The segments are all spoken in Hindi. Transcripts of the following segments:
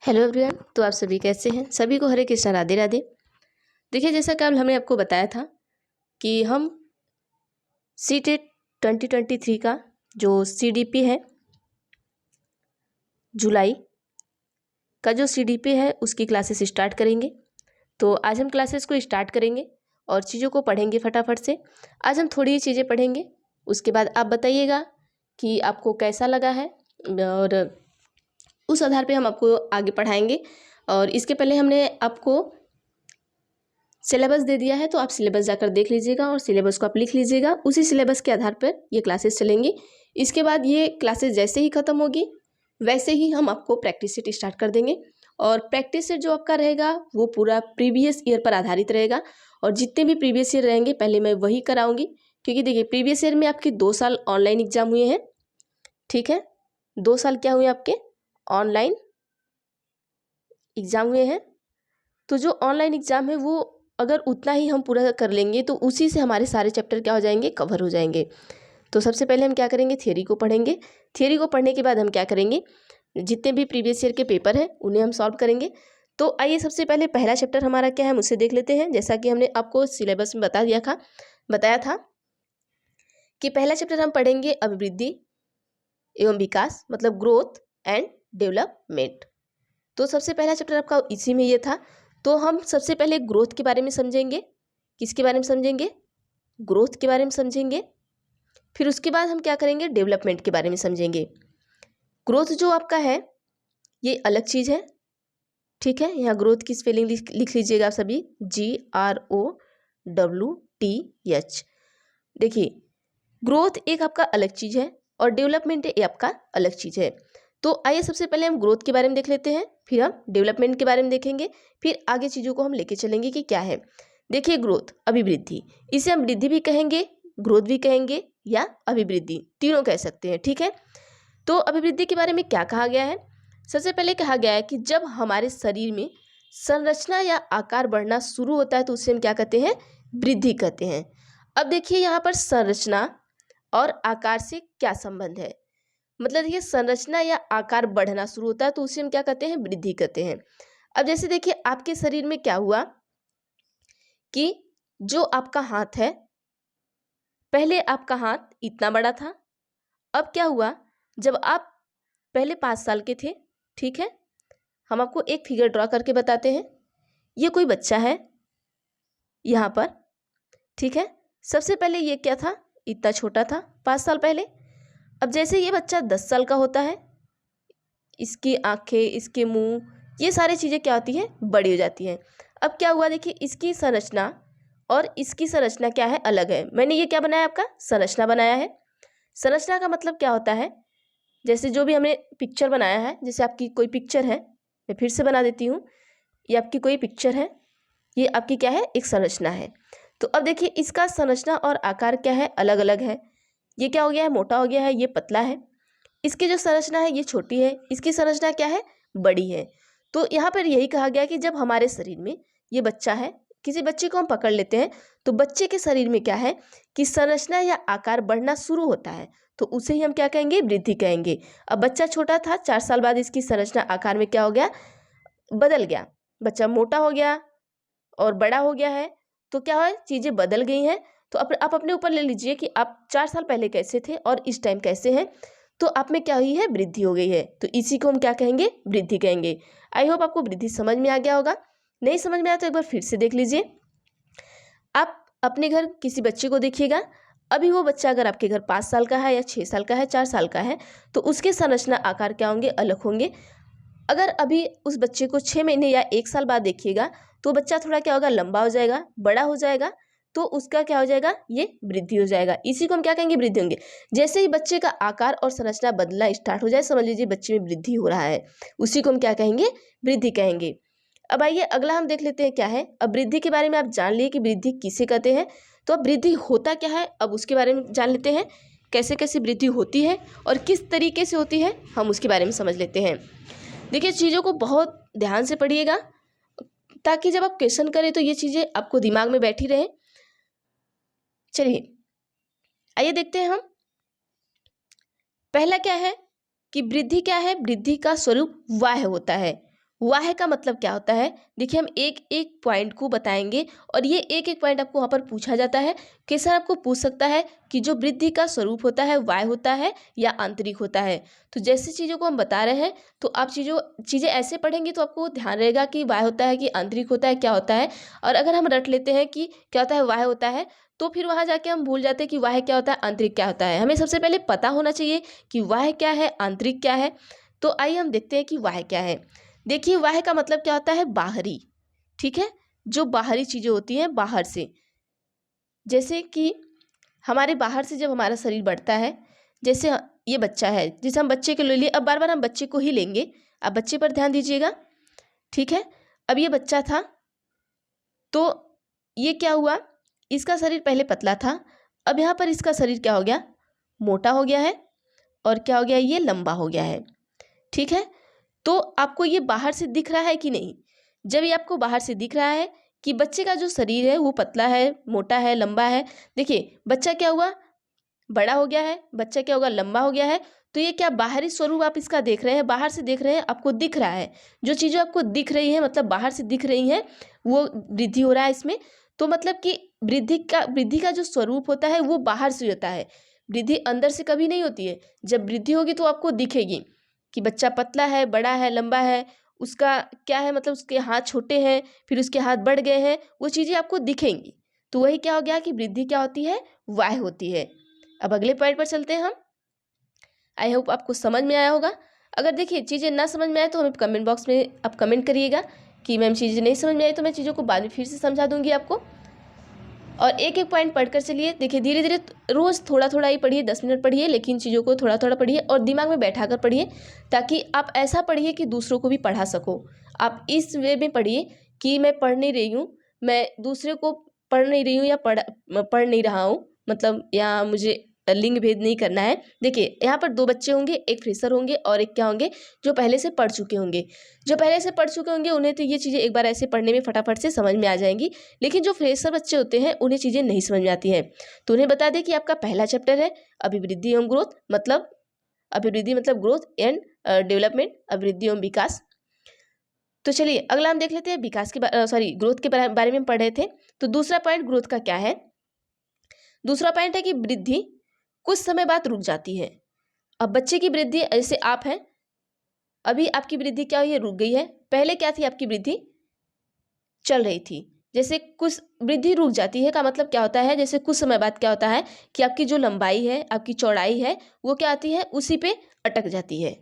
Hello everyone. तो आप सभी कैसे हैं? सभी को हरे कृष्णा, राधे राधे। देखिए, जैसा कि हमने आपको बताया था कि हम सीटेट 2023 का जो सीडीपी है, जुलाई का जो सीडीपी है उसकी क्लासेस स्टार्ट करेंगे। तो आज हम क्लासेस को स्टार्ट करेंगे और चीज़ों को पढ़ेंगे फटाफट से। आज हम थोड़ी ही चीज़ें पढ़ेंगे, उसके बाद आप बताइएगा कि आपको कैसा लगा है और उस आधार पे हम आपको आगे पढ़ाएंगे। और इसके पहले हमने आपको सिलेबस दे दिया है, तो आप सिलेबस जाकर देख लीजिएगा और सिलेबस को आप लिख लीजिएगा। उसी सिलेबस के आधार पर ये क्लासेस चलेंगी। इसके बाद ये क्लासेस जैसे ही ख़त्म होगी वैसे ही हम आपको प्रैक्टिस सेट स्टार्ट कर देंगे। और प्रैक्टिस सेट जो आपका रहेगा वो पूरा प्रीवियस ईयर पर आधारित रहेगा। और जितने भी प्रीवियस ईयर रहेंगे पहले मैं वही कराऊंगी, क्योंकि देखिए प्रीवियस ईयर में आपके 2 साल ऑनलाइन एग्जाम हुए हैं। ठीक है, 2 साल क्या हुए आपके ऑनलाइन एग्जाम हुए हैं। तो जो ऑनलाइन एग्जाम है वो अगर उतना ही हम पूरा कर लेंगे तो उसी से हमारे सारे चैप्टर क्या हो जाएंगे, कवर हो जाएंगे। तो सबसे पहले हम क्या करेंगे, थियरी को पढ़ेंगे। थियरी को पढ़ने के बाद हम क्या करेंगे, जितने भी प्रीवियस ईयर के पेपर हैं उन्हें हम सॉल्व करेंगे। तो आइए सबसे पहले पहला चैप्टर हमारा क्या है हम उसे देख लेते हैं। जैसा कि हमने आपको सिलेबस में बताया था कि पहला चैप्टर हम पढ़ेंगे अभिवृद्धि एवं विकास, मतलब ग्रोथ एंड डेवलपमेंट। तो सबसे पहला चैप्टर आपका इसी में ये था। तो हम सबसे पहले ग्रोथ के बारे में समझेंगे। किसके बारे में समझेंगे? ग्रोथ के बारे में समझेंगे। फिर उसके बाद हम क्या करेंगे, डेवलपमेंट के बारे में समझेंगे। ग्रोथ जो आपका है ये अलग चीज़ है, ठीक है। यहाँ ग्रोथ की स्पेलिंग लिख लीजिएगा आप सभी, GROWTH। देखिए, ग्रोथ एक आपका अलग चीज़ है और डेवलपमेंट ये आपका अलग चीज़ है। तो आइए सबसे पहले हम ग्रोथ के बारे में देख लेते हैं, फिर हम डेवलपमेंट के बारे में देखेंगे, फिर आगे चीज़ों को हम लेके चलेंगे कि क्या है। देखिए, ग्रोथ अभिवृद्धि, इसे हम वृद्धि भी कहेंगे, ग्रोथ भी कहेंगे या अभिवृद्धि, तीनों कह सकते हैं, ठीक है। तो अभिवृद्धि के बारे में क्या कहा गया है? सबसे पहले कहा गया है कि जब हमारे शरीर में संरचना या आकार बढ़ना शुरू होता है तो उसे हम क्या कहते हैं, वृद्धि कहते हैं। अब देखिए यहाँ पर संरचना और आकार से क्या संबंध है। मतलब देखिए, संरचना या आकार बढ़ना शुरू होता है तो उसे हम क्या कहते हैं, वृद्धि कहते हैं। अब जैसे देखिए आपके शरीर में क्या हुआ कि जो आपका हाथ है, पहले आपका हाथ इतना बड़ा था। अब क्या हुआ, जब आप पहले 5 साल के थे, ठीक है, हम आपको एक फिगर ड्रॉ करके बताते हैं। ये कोई बच्चा है यहाँ पर, ठीक है। सबसे पहले ये क्या था, इतना छोटा था 5 साल पहले। अब जैसे ये बच्चा 10 साल का होता है, इसकी आंखें, इसके मुंह, ये सारी चीज़ें क्या होती हैं, बड़ी हो जाती हैं। अब क्या हुआ, देखिए इसकी संरचना और इसकी संरचना क्या है, अलग है। मैंने ये क्या बनाया, आपका संरचना बनाया है। संरचना का मतलब क्या होता है, जैसे जो भी हमने पिक्चर बनाया है, जैसे आपकी कोई पिक्चर है, मैं फिर से बना देती हूँ। ये आपकी कोई पिक्चर है, ये आपकी क्या है, एक संरचना है। तो अब देखिए इसका संरचना और आकार क्या है, अलग अलग है। ये क्या हो गया है, मोटा हो गया है, ये पतला है। इसकी जो संरचना है ये छोटी है, इसकी संरचना क्या है, बड़ी है। तो यहाँ पर यही कहा गया कि जब हमारे शरीर में ये बच्चा है, किसी बच्चे को हम पकड़ लेते हैं तो बच्चे के शरीर में क्या है कि संरचना या आकार बढ़ना शुरू होता है तो उसे ही हम क्या कहेंगे, वृद्धि कहेंगे। अब बच्चा छोटा था, 4 साल बाद इसकी संरचना आकार में क्या हो गया, बदल गया। बच्चा मोटा हो गया और बड़ा हो गया है, तो क्या है, चीज़ें बदल गई हैं। तो आप अपने ऊपर ले लीजिए कि आप 4 साल पहले कैसे थे और इस टाइम कैसे हैं। तो आप में क्या हुई है, वृद्धि हो गई है। तो इसी को हम क्या कहेंगे, वृद्धि कहेंगे। आई होप आपको वृद्धि समझ में आ गया होगा। नहीं समझ में आया तो एक बार फिर से देख लीजिए। आप अपने घर किसी बच्चे को देखिएगा, अभी वो बच्चा अगर आपके घर 5 साल का है या 6 साल का है, 4 साल का है, तो उसके संरचना आकार क्या होंगे, अलग होंगे। अगर अभी उस बच्चे को 6 महीने या 1 साल बाद देखिएगा तो बच्चा थोड़ा क्या होगा, लंबा हो जाएगा, बड़ा हो जाएगा, तो उसका क्या हो जाएगा, ये वृद्धि हो जाएगा। इसी को हम क्या कहेंगे, वृद्धि होंगे। जैसे ही बच्चे का आकार और संरचना बदलना स्टार्ट हो जाए, समझ लीजिए बच्चे में वृद्धि हो रहा है, उसी को हम क्या कहेंगे, वृद्धि कहेंगे। अब आइए अगला हम देख लेते हैं क्या है। अब वृद्धि के बारे में आप जान लिए कि वृद्धि किसे कहते हैं, तो अब वृद्धि होता क्या है, अब उसके बारे में जान लेते हैं। कैसे कैसे वृद्धि होती है और किस तरीके से होती है, हम उसके बारे में समझ लेते हैं। देखिए, चीज़ों को बहुत ध्यान से पढ़िएगा ताकि जब आप क्वेश्चन करें तो ये चीज़ें आपको दिमाग में बैठी रहे। चलिए आइए देखते हैं हम। पहला क्या है कि वृद्धि क्या है, वृद्धि का स्वरूप बाह्य होता है। वाहे का मतलब क्या होता है, देखिए हम एक एक पॉइंट को बताएंगे और ये एक एक पॉइंट आपको वहाँ पर पूछा जाता है कि सर आपको पूछ सकता है कि जो वृद्धि का स्वरूप होता है वाय होता है या आंतरिक होता है। तो जैसी चीज़ों को हम बता रहे हैं तो आप चीज़ें ऐसे पढ़ेंगे तो आपको ध्यान रहेगा कि वाय होता है कि आंतरिक होता है, क्या होता है। और अगर हम रट लेते हैं कि क्या होता है वाय होता है, तो फिर वहाँ जाके हम भूल जाते हैं कि वाह क्या होता है, आंतरिक क्या होता है। हमें सबसे पहले पता होना चाहिए कि वाह क्या है, आंतरिक क्या है। तो आइए हम देखते हैं कि वाह क्या है। देखिए वाह का मतलब क्या होता है, बाहरी। ठीक है, जो बाहरी चीज़ें होती हैं बाहर से, जैसे कि हमारे बाहर से जब हमारा शरीर बढ़ता है, जैसे ये बच्चा है, जैसे हम बच्चे के ले लिए, अब बार बार हम बच्चे को ही लेंगे, अब बच्चे पर ध्यान दीजिएगा। ठीक है, अब ये बच्चा था तो ये क्या हुआ, इसका शरीर पहले पतला था, अब यहाँ पर इसका शरीर क्या हो गया, मोटा हो गया है और क्या हो गया, ये लंबा हो गया है। ठीक है, तो आपको ये बाहर से दिख रहा है कि नहीं। जब ये आपको बाहर से दिख रहा है कि बच्चे का जो शरीर है वो पतला है, मोटा है, लंबा है, देखिए बच्चा क्या हुआ, बड़ा हो गया है, बच्चा क्या होगा, लंबा हो गया है। तो ये क्या बाहरी स्वरूप आप इसका देख रहे हैं, बाहर से देख रहे हैं, आपको दिख रहा है। जो चीज़ें आपको दिख रही है, मतलब बाहर से दिख रही हैं, वो वृद्धि हो रहा है इसमें। तो मतलब कि वृद्धि का जो स्वरूप होता है वो बाहर से होता है, वृद्धि अंदर से कभी नहीं होती है। जब वृद्धि होगी तो आपको दिखेगी कि बच्चा पतला है, बड़ा है, लंबा है, उसका क्या है, मतलब उसके हाथ छोटे हैं, फिर उसके हाथ बढ़ गए हैं, वो चीज़ें आपको दिखेंगी। तो वही क्या हो गया कि वृद्धि क्या होती है, वाह होती है। अब अगले पॉइंट पर चलते हैं हम। आई होप आपको समझ में आया होगा। अगर देखिए चीज़ें ना समझ में आए तो हमें कमेंट बॉक्स में आप कमेंट करिएगा कि मैम चीज़ें नहीं समझ में आई, तो मैं चीज़ों को बाद में फिर से समझा दूंगी आपको। और एक एक पॉइंट पढ़कर चलिए, देखिए धीरे धीरे रोज़ थोड़ा थोड़ा ही पढ़िए, 10 मिनट पढ़िए, लेकिन चीज़ों को थोड़ा थोड़ा पढ़िए और दिमाग में बैठा कर पढ़िए, ताकि आप ऐसा पढ़िए कि दूसरों को भी पढ़ा सको। आप इस वे में पढ़िए कि मैं पढ़ नहीं रही हूँ, मैं दूसरे को पढ़ नहीं रही हूँ या पढ़ नहीं रहा हूँ, मतलब या मुझे लिंग भेद नहीं करना है। देखिए यहाँ पर 2 बच्चे होंगे, एक फ्रेशर होंगे और एक क्या होंगे, जो पहले से पढ़ चुके होंगे। जो पहले से पढ़ चुके होंगे उन्हें तो ये चीज़ें एक बार ऐसे पढ़ने में फटाफट से समझ में आ जाएंगी, लेकिन जो फ्रेशर बच्चे होते हैं उन्हें चीज़ें नहीं समझ में आती हैं। तो उन्हें बता दें कि आपका पहला चैप्टर है अभिवृद्धि एवं ग्रोथ, मतलब अभिवृद्धि मतलब ग्रोथ एंड डेवलपमेंट, अभिवृद्धि एवं विकास। तो चलिए अगला हम देख लेते हैं, विकास के ग्रोथ के बारे में हम पढ़ रहे थे। तो दूसरा पॉइंट ग्रोथ का क्या है, दूसरा पॉइंट है कि वृद्धि कुछ समय बाद रुक जाती है। अब बच्चे की वृद्धि, जैसे आप हैं, अभी आपकी वृद्धि क्या हुई है, रुक गई है। पहले क्या थी, आपकी वृद्धि चल रही थी। जैसे कुछ वृद्धि रुक जाती है का मतलब क्या होता है, जैसे कुछ समय बाद क्या होता है कि आपकी जो लंबाई है, आपकी चौड़ाई है, वो क्या आती है, उसी पे अटक जाती है।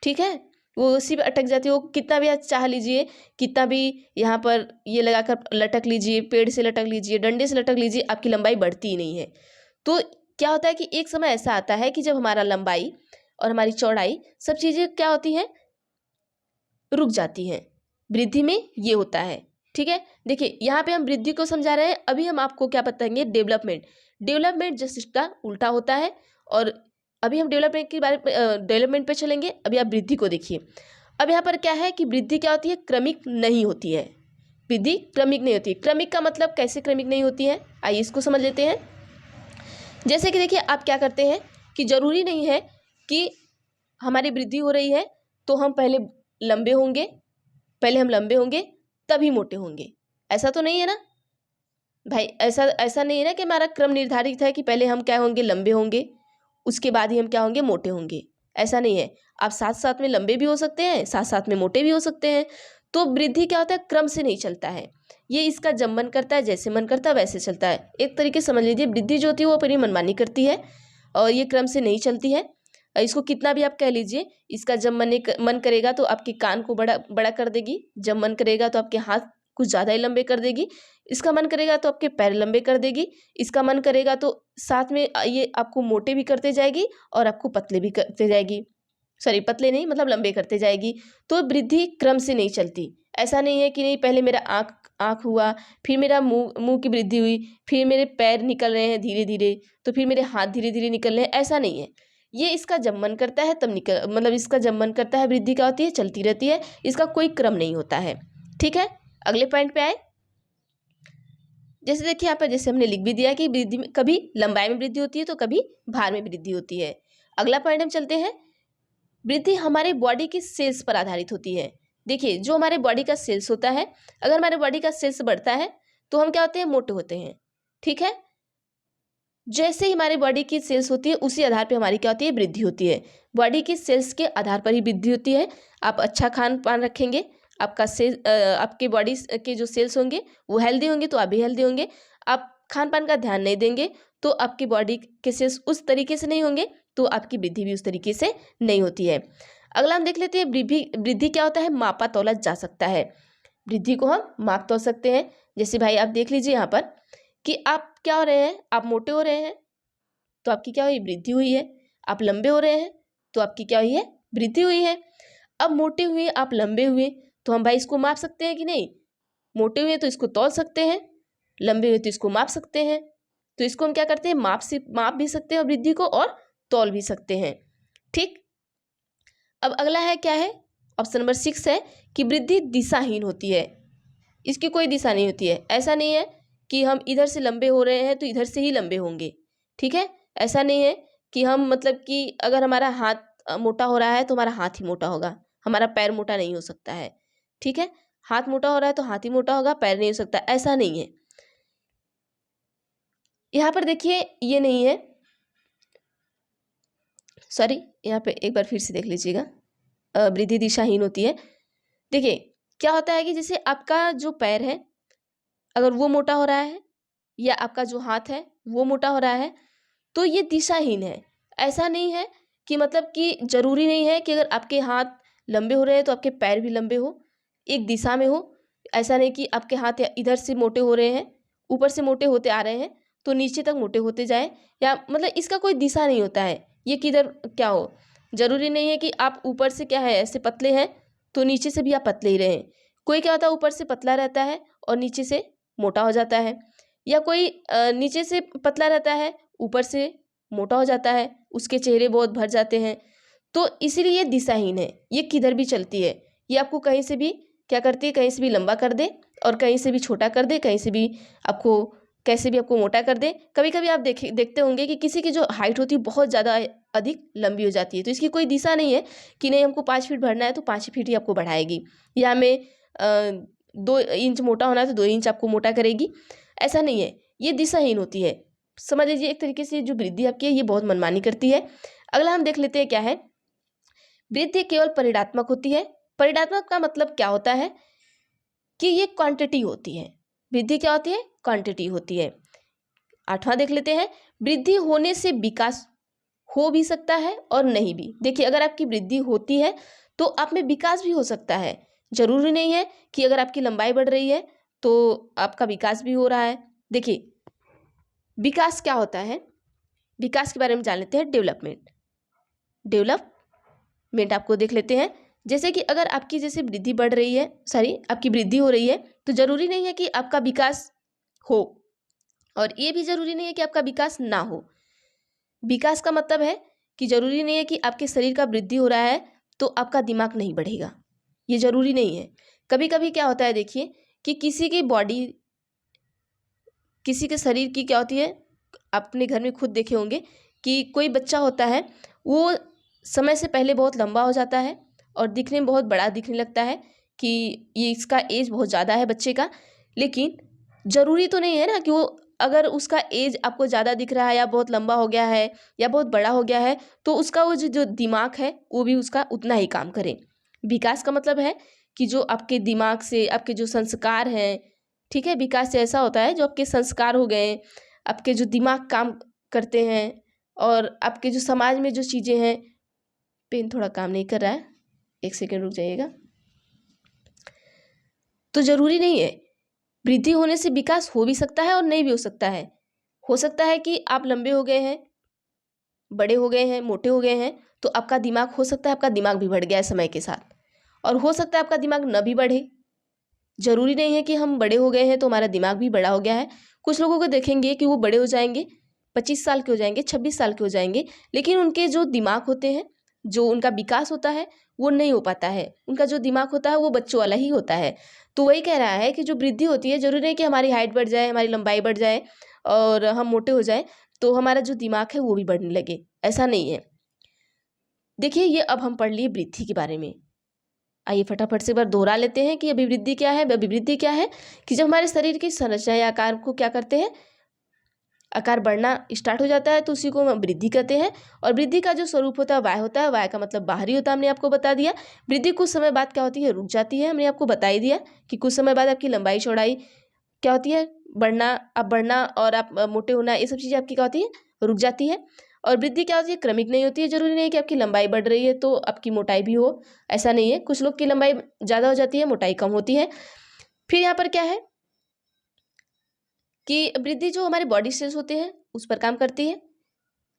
ठीक है, वो उसी पे अटक जाती है। वो कितना भी आप चाह लीजिए, कितना भी यहाँ पर ये लगाकर लटक लीजिए, पेड़ से लटक लीजिए, डंडे से लटक लीजिए, आपकी लंबाई बढ़ती ही नहीं है। तो क्या होता है कि एक समय ऐसा आता है कि जब हमारा लंबाई और हमारी चौड़ाई सब चीज़ें क्या होती हैं, रुक जाती हैं। वृद्धि में ये होता है। ठीक है, देखिए यहाँ पे हम वृद्धि को समझा रहे हैं, अभी हम आपको क्या बताएंगे, डेवलपमेंट। डेवलपमेंट जस्ट इसका उल्टा होता है। और अभी हम डेवलपमेंट पे चलेंगे, अभी आप वृद्धि को देखिए। अब यहाँ पर क्या है कि वृद्धि क्या होती है, क्रमिक नहीं होती है। वृद्धि क्रमिक नहीं होती है। क्रमिक का मतलब कैसे क्रमिक नहीं होती है, आइए इसको समझ लेते हैं। जैसे कि देखिए आप क्या करते हैं कि ज़रूरी नहीं है कि हमारी वृद्धि हो रही है तो हम पहले लंबे होंगे, पहले हम लंबे होंगे तभी मोटे होंगे, ऐसा तो नहीं है ना भाई। ऐसा ऐसा नहीं है ना कि हमारा क्रम निर्धारित है कि पहले हम क्या होंगे, लंबे होंगे, उसके बाद ही हम क्या होंगे, मोटे होंगे। ऐसा नहीं है, आप साथ साथ में लंबे भी हो सकते हैं, साथ साथ में मोटे भी हो सकते हैं। तो वृद्धि क्या होता है, क्रम से नहीं चलता है, ये इसका जब मन करता है, जैसे मन करता है वैसे चलता है। एक तरीके से समझ लीजिए, वृद्धि जो होती है वो अपनी मनमानी करती है और ये क्रम से नहीं चलती है। इसको कितना भी आप कह लीजिए, इसका जब मन करेगा तो आपके कान को बड़ा बड़ा कर देगी, जब मन करेगा तो आपके हाथ कुछ ज़्यादा ही लंबे कर देगी, इसका मन करेगा तो आपके पैर लंबे कर देगी, इसका मन करेगा तो साथ में ये आपको मोटे भी करते जाएगी और आपको पतले भी करते जाएगी, सॉरी पतले नहीं मतलब लंबे करते जाएगी। तो वृद्धि क्रम से नहीं चलती। ऐसा नहीं है कि नहीं पहले मेरा आँख हुआ, फिर मेरा मुंह की वृद्धि हुई, फिर मेरे पैर निकल रहे हैं धीरे धीरे, तो फिर मेरे हाथ धीरे धीरे निकल रहे हैं, ऐसा नहीं है। ये इसका जब मन करता है तब मतलब इसका जब मन करता है वृद्धि क्या होती है, चलती रहती है, इसका कोई क्रम नहीं होता है। ठीक है, अगले पॉइंट पे आए। जैसे देखिए यहाँ पर, जैसे हमने लिख भी दिया कि वृद्धि में कभी लंबाई में वृद्धि होती है तो कभी भार में वृद्धि होती है। अगला पॉइंट हम चलते हैं, वृद्धि हमारे बॉडी की सेल्स पर आधारित होती है। देखिए जो हमारे बॉडी का सेल्स होता है, अगर हमारे बॉडी का सेल्स बढ़ता है तो हम क्या होते हैं, मोटे होते हैं। ठीक है, जैसे ही हमारे बॉडी की सेल्स होती है उसी आधार पे हमारी क्या होती है, वृद्धि होती है। बॉडी की सेल्स के आधार पर ही वृद्धि होती है। आप अच्छा खान पान रखेंगे, आपका आपके बॉडी के जो सेल्स होंगे वो हेल्दी होंगे तो आप भी हेल्दी होंगे। आप खान पान का ध्यान नहीं देंगे तो आपकी बॉडी के सेल्स उस तरीके से नहीं होंगे, तो आपकी वृद्धि भी उस तरीके से नहीं होती है। अगला हम देख लेते हैं वृद्धि क्या होता है, मापा तौला जा सकता है। वृद्धि को हम माप तोल सकते हैं। जैसे भाई आप देख लीजिए यहाँ पर कि आप क्या हो रहे हैं, आप मोटे हो रहे हैं तो आपकी क्या हुई, वृद्धि हुई है। आप लंबे हो रहे हैं तो आपकी क्या हुई है, वृद्धि हुई है। अब मोटे हुए, आप लंबे हुए, तो हम भाई इसको माप सकते हैं कि नहीं। मोटे हुए तो इसको तौल सकते हैं, लंबे हुए तो इसको माप सकते हैं। तो इसको हम क्या करते हैं, माप भी सकते हैं वृद्धि को, और तौल भी सकते हैं। ठीक, अब अगला है क्या है, ऑप्शन नंबर 6 है कि वृद्धि दिशाहीन होती है। इसकी कोई दिशा नहीं होती है। ऐसा नहीं है कि हम इधर से लंबे हो रहे हैं तो इधर से ही लंबे होंगे। ठीक है, ऐसा नहीं है कि हम मतलब कि अगर हमारा हाथ मोटा हो रहा है तो हमारा हाथ ही मोटा होगा, हमारा पैर मोटा नहीं हो सकता है। ठीक है, हाथ मोटा हो रहा है तो हाथ ही मोटा होगा, पैर नहीं हो सकता, ऐसा नहीं है। यहाँ पर देखिए ये नहीं है, सॉरी, यहाँ पे एक बार फिर से देख लीजिएगा, वृद्धि दिशाहीन होती है। देखिए क्या होता है कि जैसे आपका जो पैर है अगर वो मोटा हो रहा है या आपका जो हाथ है वो मोटा हो रहा है तो ये दिशाहीन है। ऐसा नहीं है कि मतलब कि जरूरी नहीं है कि अगर आपके हाथ लंबे हो रहे हैं तो आपके पैर भी लंबे हो, एक दिशा में हो। ऐसा नहीं कि आपके हाथ इधर से मोटे हो रहे हैं, ऊपर से मोटे होते आ रहे हैं तो नीचे तक मोटे होते जाएं, या मतलब इसका कोई दिशा नहीं होता है ये किधर क्या हो। जरूरी नहीं है कि आप ऊपर से क्या है ऐसे पतले हैं तो नीचे से भी आप पतले ही रहें। कोई क्या होता है ऊपर से पतला रहता है और नीचे से मोटा हो जाता है, या कोई नीचे से पतला रहता है ऊपर से मोटा हो जाता है, उसके चेहरे बहुत भर जाते हैं। तो इसीलिए ये दिशाहीन है, ये किधर भी चलती है। ये आपको कहीं से भी क्या करती है, कहीं से भी लंबा कर दे और कहीं से भी छोटा कर दे, कहीं से भी आपको कैसे भी आपको मोटा कर दे। कभी कभी आप देखते होंगे कि किसी की जो हाइट होती है बहुत ज़्यादा अधिक लंबी हो जाती है, तो इसकी कोई दिशा नहीं है कि नहीं हमको 5 फीट बढ़ना है तो 5 फीट ही आपको बढ़ाएगी, या हमें 2 इंच मोटा होना है तो 2 इंच आपको मोटा करेगी। ऐसा नहीं है, ये दिशाहीन होती है। समझ लीजिए एक तरीके से जो वृद्धि आपकी है ये बहुत मनमानी करती है। अगला हम देख लेते हैं क्या है, वृद्धि केवल परिणात्मक होती है। परिणात्मक का मतलब क्या होता है कि ये क्वांटिटी होती है। वृद्धि क्या होती है, क्वांटिटी होती है। 8वां देख लेते हैं, वृद्धि होने से विकास हो भी सकता है और नहीं भी। देखिए अगर आपकी वृद्धि होती है तो आप में विकास भी हो सकता है। जरूरी नहीं है कि अगर आपकी लंबाई बढ़ रही है तो आपका विकास भी हो रहा है। देखिए विकास क्या होता है, विकास के बारे में जान लेते हैं। डेवलपमेंट आपको देख लेते हैं। जैसे कि अगर आपकी जैसे वृद्धि बढ़ रही है, आपकी वृद्धि हो रही है तो जरूरी नहीं है कि आपका विकास हो, और ये भी जरूरी नहीं है कि आपका विकास ना हो। विकास का मतलब है कि जरूरी नहीं है कि आपके शरीर का वृद्धि हो रहा है तो आपका दिमाग नहीं बढ़ेगा, ये जरूरी नहीं है। कभी कभी क्या होता है देखिए कि किसी की बॉडी, किसी के शरीर की क्या होती है, आप अपने घर में खुद देखे होंगे कि कोई बच्चा होता है वो समय से पहले बहुत लंबा हो जाता है और दिखने में बहुत बड़ा दिखने लगता है कि ये इसका एज बहुत ज़्यादा है बच्चे का। लेकिन ज़रूरी तो नहीं है ना कि वो, अगर उसका एज आपको ज़्यादा दिख रहा है या बहुत लंबा हो गया है या बहुत बड़ा हो गया है तो उसका वो जो दिमाग है वो भी उसका उतना ही काम करे। विकास का मतलब है कि जो आपके दिमाग से आपके जो संस्कार हैं, ठीक है, विकास से ऐसा होता है जो आपके संस्कार हो गए, आपके जो दिमाग काम करते हैं, और आपके जो समाज में जो चीज़ें हैं। पेन थोड़ा काम नहीं कर रहा है, 1 सेकेंड रुक जाइएगा। तो ज़रूरी नहीं है, वृद्धि होने से विकास हो भी सकता है और नहीं भी हो सकता है। हो सकता है कि आप लंबे हो गए हैं, बड़े हो गए हैं, मोटे हो गए हैं तो आपका दिमाग, हो सकता है आपका दिमाग भी बढ़ गया है समय के साथ, और हो सकता है आपका दिमाग न भी बढ़े। जरूरी नहीं है कि हम बड़े हो गए हैं तो हमारा दिमाग भी बड़ा हो गया है। कुछ लोगों को देखेंगे कि वो बड़े हो जाएंगे, 25 साल के हो जाएंगे, 26 साल के हो जाएंगे, लेकिन उनके जो दिमाग होते हैं, जो उनका विकास होता है वो नहीं हो पाता है। उनका जो दिमाग होता है वो बच्चों वाला ही होता है। तो वही कह रहा है कि जो वृद्धि होती है, जरूरी नहीं कि हमारी हाइट बढ़ जाए, हमारी लंबाई बढ़ जाए और हम मोटे हो जाए तो हमारा जो दिमाग है वो भी बढ़ने लगे, ऐसा नहीं है। देखिए ये अब हम पढ़ लिए वृद्धि के बारे में। आइए फटाफट से एक बार दोहरा लेते हैं कि अभिवृद्धि क्या है। अभिवृद्धि क्या है कि जब हमारे शरीर की संरचना या आकार को क्या करते हैं, आकार बढ़ना स्टार्ट हो जाता है तो उसी को हम वृद्धि कहते हैं। और वृद्धि का जो स्वरूप होता है वाय होता है। वाय का मतलब बाहरी होता है, हमने आपको बता दिया। वृद्धि कुछ समय बाद क्या होती है, रुक जाती है। हमने आपको बता ही दिया कि कुछ समय बाद आपकी लंबाई चौड़ाई क्या होती है, बढ़ना और आप मोटे होना, ये सब चीज़ें आपकी क्या होती है, रुक जाती है। और वृद्धि क्या होती है, क्रमिक नहीं होती है। जरूरी नहीं है कि आपकी लंबाई बढ़ रही है तो आपकी मोटाई भी हो, ऐसा नहीं है। कुछ लोग की लंबाई ज़्यादा हो जाती है, मोटाई कम होती है। फिर यहाँ पर क्या है कि वृद्धि जो हमारे बॉडी सेल्स होते हैं उस पर काम करती है।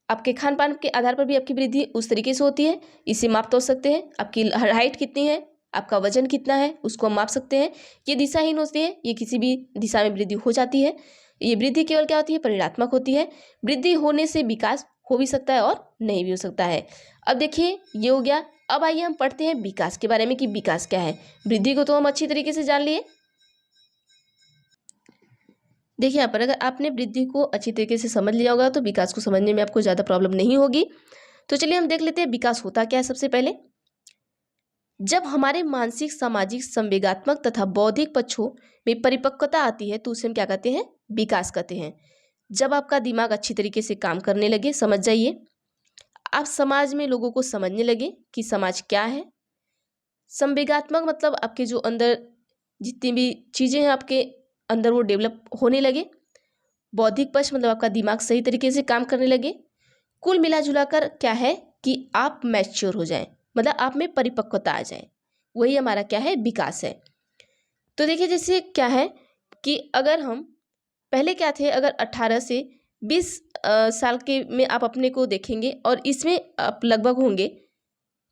आपके खान पान के आधार पर भी आपकी वृद्धि उस तरीके से होती है। इसे माप तो सकते हैं, आपकी हाइट कितनी है, आपका वजन कितना है, उसको हम माप सकते हैं। ये दिशाहीन होती है, ये किसी भी दिशा में वृद्धि हो जाती है। ये वृद्धि केवल क्या होती है, परिणात्मक होती है। वृद्धि होने से विकास हो भी सकता है और नहीं भी हो सकता है। अब देखिए ये हो गया। अब आइए हम पढ़ते हैं विकास के बारे में कि विकास क्या है। वृद्धि को तो हम अच्छी तरीके से जान लिए। देखिए यहाँ पर अगर आपने वृद्धि को अच्छी तरीके से समझ लिया होगा तो विकास को समझने में आपको ज़्यादा प्रॉब्लम नहीं होगी। तो चलिए हम देख लेते हैं विकास होता क्या है। सबसे पहले जब हमारे मानसिक, सामाजिक, संवेगात्मक तथा बौद्धिक पक्षों में परिपक्वता आती है तो उसे हम क्या कहते हैं, विकास कहते हैं। जब आपका दिमाग अच्छी तरीके से काम करने लगे, समझ जाइए, आप समाज में लोगों को समझने लगे कि समाज क्या है। संवेगात्मक मतलब आपके जो अंदर जितनी भी चीज़ें हैं आपके अंदर वो डेवलप होने लगे। बौद्धिक पक्ष मतलब आपका दिमाग सही तरीके से काम करने लगे। कुल मिला जुला कर क्या है कि आप मैच्योर हो जाएं, मतलब आप में परिपक्वता आ जाए। वही हमारा क्या है, विकास है। तो देखिए जैसे क्या है कि अगर हम पहले क्या थे, अगर 18 से 20 साल के में आप अपने को देखेंगे और इसमें आप लगभग होंगे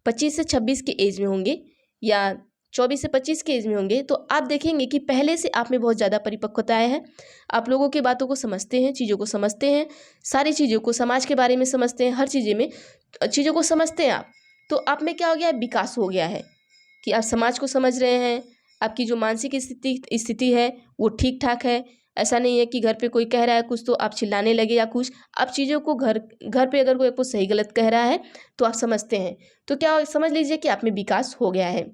25 से 26 के एज में होंगे या 24 से 25 के एज में होंगे, तो आप देखेंगे कि पहले से आप में बहुत ज़्यादा परिपक्वता आया है। आप लोगों की बातों को समझते हैं, चीज़ों को समझते हैं, सारी चीज़ों को, समाज के बारे में समझते हैं, हर चीज़ें में चीज़ों को समझते हैं आप। तो आप में क्या हो गया है, विकास हो गया है कि आप समाज को समझ रहे हैं। आपकी जो मानसिक स्थिति है वो ठीक ठाक है। ऐसा नहीं है कि घर पे कोई कह रहा है कुछ तो आप चिल्लाने लगे या कुछ। आप चीज़ों को घर पे अगर कोई आपको सही गलत कह रहा है तो आप समझते हैं। तो क्या समझ लीजिए कि आप में विकास हो गया है।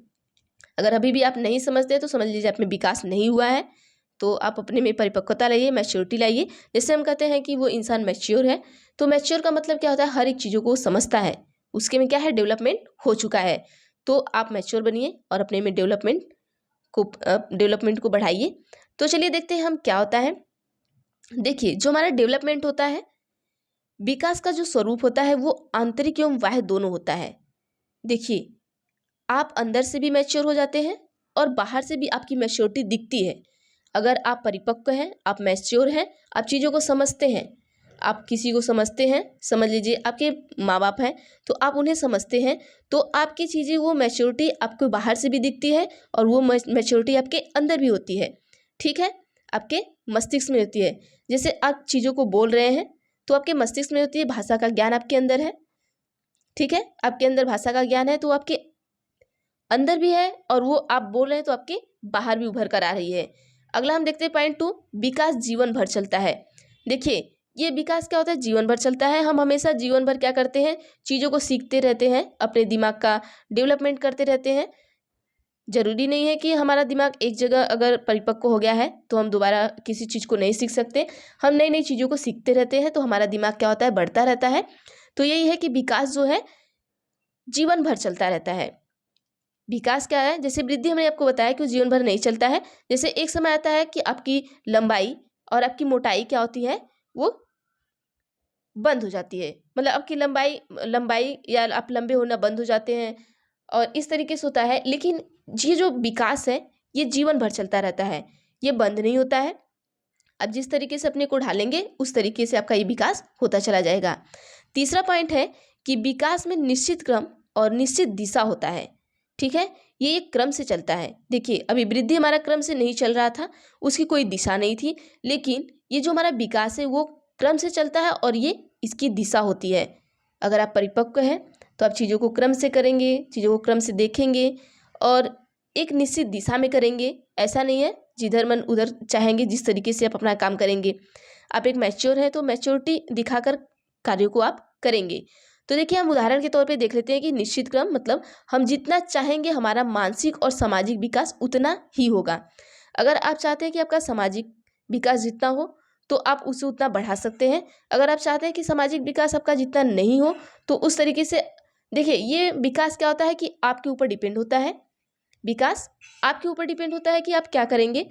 अगर अभी भी आप नहीं समझते तो समझ लीजिए आप में विकास नहीं हुआ है। तो आप अपने में परिपक्वता लाइए, मैच्योरिटी लाइए। जैसे हम कहते हैं कि वो इंसान मैच्योर है, तो मैच्योर का मतलब क्या होता है, हर एक चीज़ों को समझता है, उसके में क्या है, डेवलपमेंट हो चुका है। तो आप मैच्योर बनिए और अपने में डेवलपमेंट को बढ़ाइए। तो चलिए देखते हैं हम क्या होता है। देखिए जो हमारा डेवलपमेंट होता है, विकास का जो स्वरूप होता है वो आंतरिक एवं बाह्य दोनों होता है। देखिए आप अंदर से भी मैच्योर हो जाते हैं और बाहर से भी आपकी मैच्योरिटी दिखती है। अगर आप परिपक्व हैं, आप मैच्योर हैं, आप चीज़ों को समझते हैं, आप किसी को समझते हैं, समझ लीजिए आपके माँ बाप हैं तो आप उन्हें समझते हैं, तो आपकी चीज़ें वो मैच्योरिटी आपको बाहर से भी दिखती है और वो मैच्योरिटी आपके अंदर भी होती है। ठीक है, आपके मस्तिष्क में होती है। जैसे आप चीज़ों को बोल रहे हैं तो आपके मस्तिष्क में होती है, भाषा का ज्ञान आपके अंदर है। ठीक है, आपके अंदर भाषा का ज्ञान है तो आपके अंदर भी है और वो आप बोल रहे हैं तो आपके बाहर भी उभर कर आ रही है। अगला हम देखते हैं पॉइंट 2, विकास जीवन भर चलता है। देखिए ये विकास क्या होता है, जीवन भर चलता है। हम हमेशा जीवन भर क्या करते हैं, चीज़ों को सीखते रहते हैं, अपने दिमाग का डेवलपमेंट करते रहते हैं। जरूरी नहीं है कि हमारा दिमाग एक जगह अगर परिपक्व हो गया है तो हम दोबारा किसी चीज़ को नहीं सीख सकते। हम नई नई चीज़ों को सीखते रहते हैं तो हमारा दिमाग क्या होता है, बढ़ता रहता है। तो यही है कि विकास जो है जीवन भर चलता रहता है। विकास क्या है, जैसे वृद्धि हमने आपको बताया कि वो जीवन भर नहीं चलता है। जैसे एक समय आता है कि आपकी लंबाई और आपकी मोटाई क्या होती है, वो बंद हो जाती है। मतलब आपकी लंबाई या आप लंबे होना बंद हो जाते हैं और इस तरीके से होता है। लेकिन ये जो विकास है ये जीवन भर चलता रहता है, ये बंद नहीं होता है। अब जिस तरीके से अपने को ढालेंगे उस तरीके से आपका ये विकास होता चला जाएगा। तीसरा पॉइंट है कि विकास में निश्चित क्रम और निश्चित दिशा होता है। ठीक है, ये एक क्रम से चलता है। देखिए अभी वृद्धि हमारा क्रम से नहीं चल रहा था, उसकी कोई दिशा नहीं थी, लेकिन ये जो हमारा विकास है वो क्रम से चलता है और ये इसकी दिशा होती है। अगर आप परिपक्व हैं तो आप चीज़ों को क्रम से करेंगे, चीज़ों को क्रम से देखेंगे और एक निश्चित दिशा में करेंगे। ऐसा नहीं है जिधर मन उधर चाहेंगे, जिस तरीके से आप अपना काम करेंगे। आप एक मैच्योर हैं तो मैच्योरिटी दिखाकर कार्यों को आप करेंगे। तो देखिए हम उदाहरण के तौर पे देख लेते हैं कि निश्चित क्रम मतलब हम जितना चाहेंगे हमारा मानसिक और सामाजिक विकास उतना ही होगा। अगर आप चाहते हैं कि आपका सामाजिक विकास जितना हो तो आप उसे उतना बढ़ा सकते हैं। अगर आप चाहते हैं कि सामाजिक विकास आपका जितना नहीं हो तो उस तरीके से देखिए, ये विकास क्या होता है कि आपके ऊपर डिपेंड होता है। विकास आपके ऊपर डिपेंड होता है कि आप क्या करेंगे,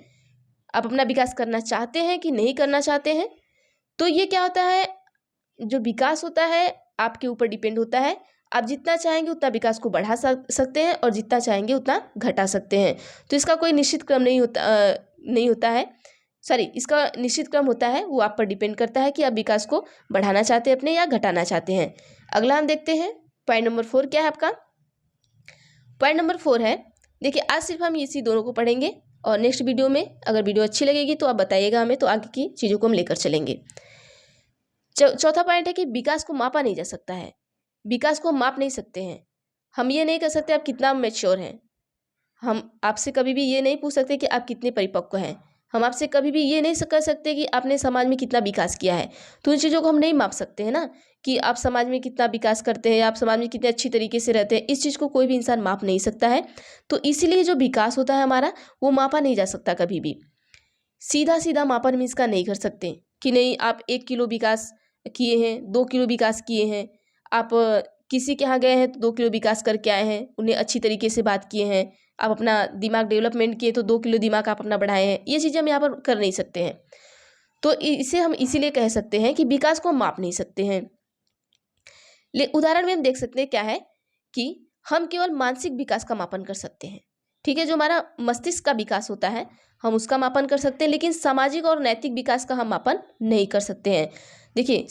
आप अपना विकास करना चाहते हैं कि नहीं करना चाहते हैं। तो ये क्या होता है, जो विकास होता है आपके ऊपर डिपेंड होता है। आप जितना चाहेंगे उतना विकास को बढ़ा सकते हैं और जितना चाहेंगे उतना घटा सकते हैं। तो इसका कोई निश्चित क्रम नहीं होता है, सॉरी, इसका निश्चित क्रम होता है, वो आप पर डिपेंड करता है कि आप विकास को बढ़ाना चाहते हैं अपने या घटाना चाहते हैं। अगला हम देखते हैं पॉइंट नंबर 4 क्या है आपका। पॉइंट नंबर 4 है, देखिए आज सिर्फ हम इसी दोनों को पढ़ेंगे और नेक्स्ट वीडियो में अगर वीडियो अच्छी लगेगी तो आप बताइएगा हमें, तो आगे की चीज़ों को हम लेकर चलेंगे। चौथा पॉइंट है कि विकास को मापा नहीं जा सकता है। विकास को हम माप नहीं सकते हैं। हम ये नहीं कर सकते आप कितना मैच्योर हैं। हम आपसे कभी भी ये नहीं पूछ सकते कि आप कितने परिपक्व हैं। हम आपसे कभी भी ये नहीं कर सकते कि आपने समाज में कितना विकास किया है। तो इन चीज़ों को हम नहीं माप सकते हैं ना, कि आप समाज में कितना विकास करते हैं, आप समाज में कितने अच्छी तरीके से रहते हैं। इस चीज़ को कोई भी इंसान माप नहीं सकता है। तो इसीलिए जो विकास होता है हमारा वो मापा नहीं जा सकता कभी भी। सीधा सीधा मापन हम इसका नहीं कर सकते कि नहीं आप 1 किलो विकास किए हैं, 2 किलो विकास किए हैं। आप किसी के यहाँ गए हैं तो 2 किलो विकास करके आए हैं, उन्हें अच्छी तरीके से बात किए हैं, आप अपना दिमाग डेवलपमेंट किए तो 2 किलो दिमाग आप अपना बढ़ाए हैं। ये चीज़ें हम यहाँ पर कर नहीं सकते हैं। तो इसे हम इसीलिए कह सकते हैं कि विकास को हम माप नहीं सकते हैं। उदाहरण में हम देख सकते हैं क्या है कि हम केवल मानसिक विकास का मापन कर सकते हैं। ठीक है, जो हमारा मस्तिष्क का विकास होता है हम उसका मापन कर सकते हैं, लेकिन सामाजिक और नैतिक विकास का हम मापन नहीं कर सकते हैं। देखिए,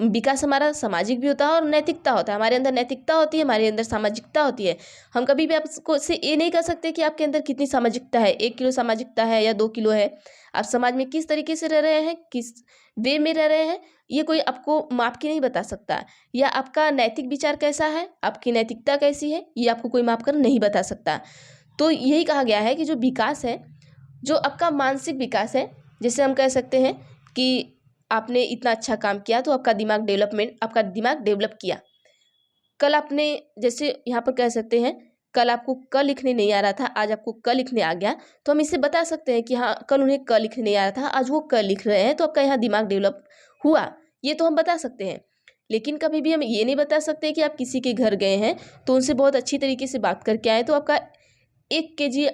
विकास हमारा सामाजिक भी होता है और नैतिकता होता है। हमारे अंदर नैतिकता होती है, हमारे अंदर सामाजिकता होती है। हम कभी भी आपको से ये नहीं कर सकते कि आपके अंदर कितनी सामाजिकता है, 1 किलो सामाजिकता है या 2 किलो है। आप समाज में किस तरीके से रह रहे हैं, किस वे में रह रहे हैं, ये कोई आपको माप के नहीं बता सकता। या आपका नैतिक विचार कैसा है, आपकी नैतिकता कैसी है, ये आपको कोई माप कर नहीं बता सकता। तो यही कहा गया है कि जो विकास है, जो आपका मानसिक विकास है, जैसे हम कह सकते हैं कि आपने इतना अच्छा काम किया तो आपका दिमाग डेवलप किया। कल आपने, जैसे यहाँ पर कह सकते हैं, कल आपको क लिखने नहीं आ रहा था, आज आपको क लिखने आ गया, तो हम इससे बता सकते हैं कि हाँ कल उन्हें क लिखने नहीं आ रहा था, आज वो क लिख रहे हैं, तो आपका यहाँ दिमाग डेवलप हुआ। ये तो हम बता सकते हैं। लेकिन कभी भी हम ये नहीं बता सकते कि आप किसी के घर गए हैं तो उनसे बहुत अच्छी तरीके से बात करके आए तो आपका 1 केजी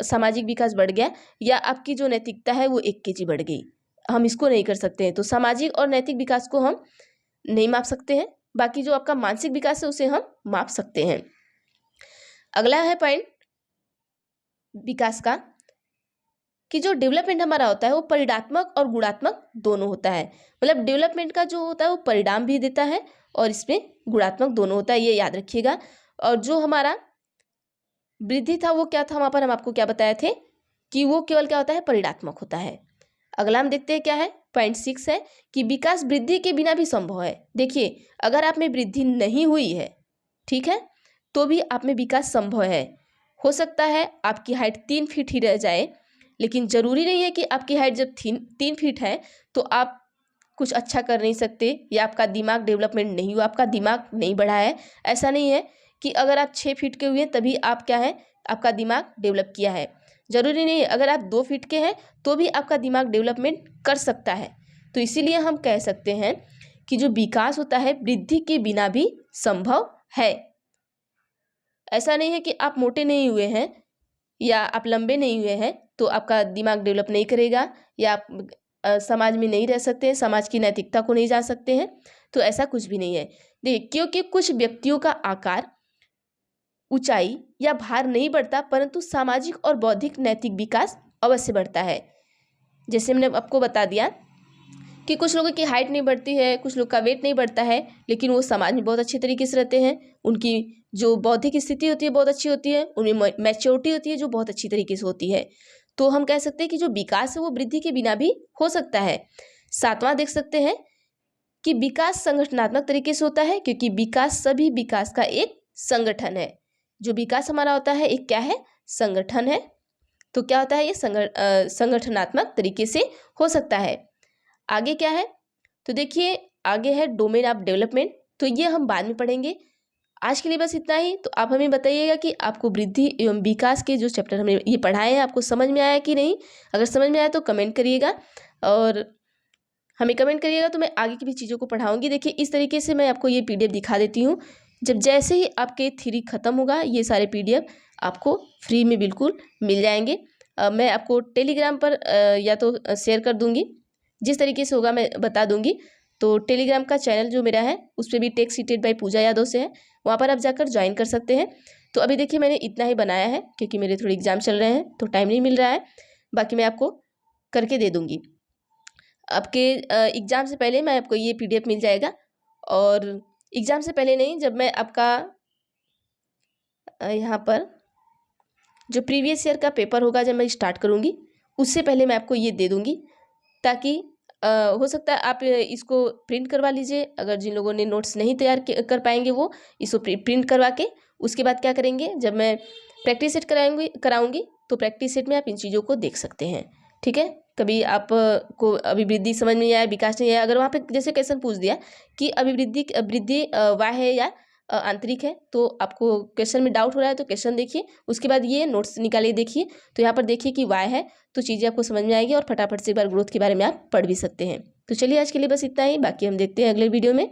सामाजिक विकास बढ़ गया, या आपकी जो नैतिकता है वो 1 केजी बढ़ गई। हम इसको नहीं कर सकते हैं। तो सामाजिक और नैतिक विकास को हम नहीं माप सकते हैं। बाकी जो आपका मानसिक विकास है उसे हम माप सकते हैं। अगला है पॉइंट विकास का, कि जो डेवलपमेंट हमारा होता है वो परिणात्मक और गुणात्मक दोनों होता है। मतलब डेवलपमेंट का जो होता है वो परिणाम भी देता है और इसमें गुणात्मक दोनों होता है, ये याद रखिएगा। और जो हमारा वृद्धि था वो क्या था, वहाँ पर हम आपको क्या बताए थे कि वो केवल क्या होता है, परिणात्मक होता है। अगला हम देखते हैं क्या है, पॉइंट 6 है कि विकास वृद्धि के बिना भी संभव है। देखिए, अगर आप में वृद्धि नहीं हुई है, ठीक है, तो भी आप में विकास संभव है। हो सकता है आपकी हाइट 3 फीट ही रह जाए, लेकिन ज़रूरी नहीं है कि आपकी हाइट जब 3 फीट है तो आप कुछ अच्छा कर नहीं सकते या आपका दिमाग डेवलपमेंट नहीं हुआ, आपका दिमाग नहीं बढ़ा है। ऐसा नहीं है कि अगर आप 6 फीट के हुए तभी आप क्या है, आपका दिमाग डेवलप किया है। ज़रूरी नहीं है, अगर आप 2 फीट के हैं तो भी आपका दिमाग डेवलपमेंट कर सकता है। तो इसीलिए हम कह सकते हैं कि जो विकास होता है वृद्धि के बिना भी संभव है। ऐसा नहीं है कि आप मोटे नहीं हुए हैं या आप लंबे नहीं हुए हैं तो आपका दिमाग डेवलप नहीं करेगा, या आप समाज में नहीं रह सकते हैं, समाज की नैतिकता को नहीं जान सकते हैं। तो ऐसा कुछ भी नहीं है। देखिए, क्योंकि कुछ व्यक्तियों का आकार, ऊंचाई या भार नहीं बढ़ता, परंतु सामाजिक और बौद्धिक नैतिक विकास अवश्य बढ़ता है। जैसे मैंने आपको बता दिया कि कुछ लोगों की हाइट नहीं बढ़ती है, कुछ लोग का वेट नहीं बढ़ता है, लेकिन वो समाज में बहुत अच्छे तरीके से रहते हैं। उनकी जो बौद्धिक स्थिति होती है बहुत अच्छी होती है, उनमें मैच्योरिटी होती है जो बहुत अच्छी तरीके से होती है। तो हम कह सकते हैं कि जो विकास है वो वृद्धि के बिना भी हो सकता है। 7वां देख सकते हैं कि विकास संगठनात्मक तरीके से होता है, क्योंकि विकास सभी विकास का एक संगठन है। जो विकास हमारा होता है एक क्या है, संगठन है। तो क्या होता है, ये संगठनात्मक तरीके से हो सकता है। आगे क्या है, तो देखिए आगे है डोमेन ऑफ डेवलपमेंट। तो ये हम बाद में पढ़ेंगे। आज के लिए बस इतना ही। तो आप हमें बताइएगा कि आपको वृद्धि एवं विकास के जो चैप्टर हमने ये पढ़ाए हैं आपको समझ में आया कि नहीं। अगर समझ में आया तो कमेंट करिएगा और हमें कमेंट करिएगा, तो मैं आगे की भी चीज़ों को पढ़ाऊँगी। देखिए इस तरीके से मैं आपको ये PDF दिखा देती हूँ। जब जैसे ही आपके थ्योरी ख़त्म होगा ये सारे PDF आपको फ्री में बिल्कुल मिल जाएंगे। मैं आपको टेलीग्राम पर या तो शेयर कर दूँगी, जिस तरीके से होगा मैं बता दूँगी। तो टेलीग्राम का चैनल जो मेरा है उस पर भी टेक सीटेड बाय पूजा यादव से है, वहाँ पर आप जाकर ज्वाइन कर सकते हैं। तो अभी देखिए मैंने इतना ही बनाया है क्योंकि मेरे थोड़े एग्ज़ाम चल रहे हैं तो टाइम नहीं मिल रहा है, बाकी मैं आपको करके दे दूँगी। आपके एग्ज़ाम से पहले मैं आपको ये PDF मिल जाएगा। और एग्ज़ाम से पहले नहीं, जब मैं आपका यहाँ पर जो प्रीवियस ईयर का पेपर होगा जब मैं स्टार्ट करूँगी उससे पहले मैं आपको ये दे दूँगी, ताकि हो सकता है आप इसको प्रिंट करवा लीजिए। अगर जिन लोगों ने नोट्स नहीं तैयार कर पाएंगे वो इसको प्रिंट करवा के उसके बाद क्या करेंगे, जब मैं प्रैक्टिस सेट कराऊंगी तो प्रैक्टिस सेट में आप इन चीज़ों को देख सकते हैं। ठीक है, कभी आप को अभिवृद्धि समझ में आया, विकास नहीं आया, अगर वहाँ पे जैसे क्वेश्चन पूछ दिया कि वृद्धि वाह है या आंतरिक है, तो आपको क्वेश्चन में डाउट हो रहा है तो क्वेश्चन देखिए, उसके बाद ये नोट्स निकालिए देखिए। तो यहाँ पर देखिए कि वाई है तो चीज़ें आपको समझ में आएगी और फटाफट से एक बार ग्रोथ के बारे में आप पढ़ भी सकते हैं। तो चलिए आज के लिए बस इतना ही, बाकी हम देखते हैं अगले वीडियो में।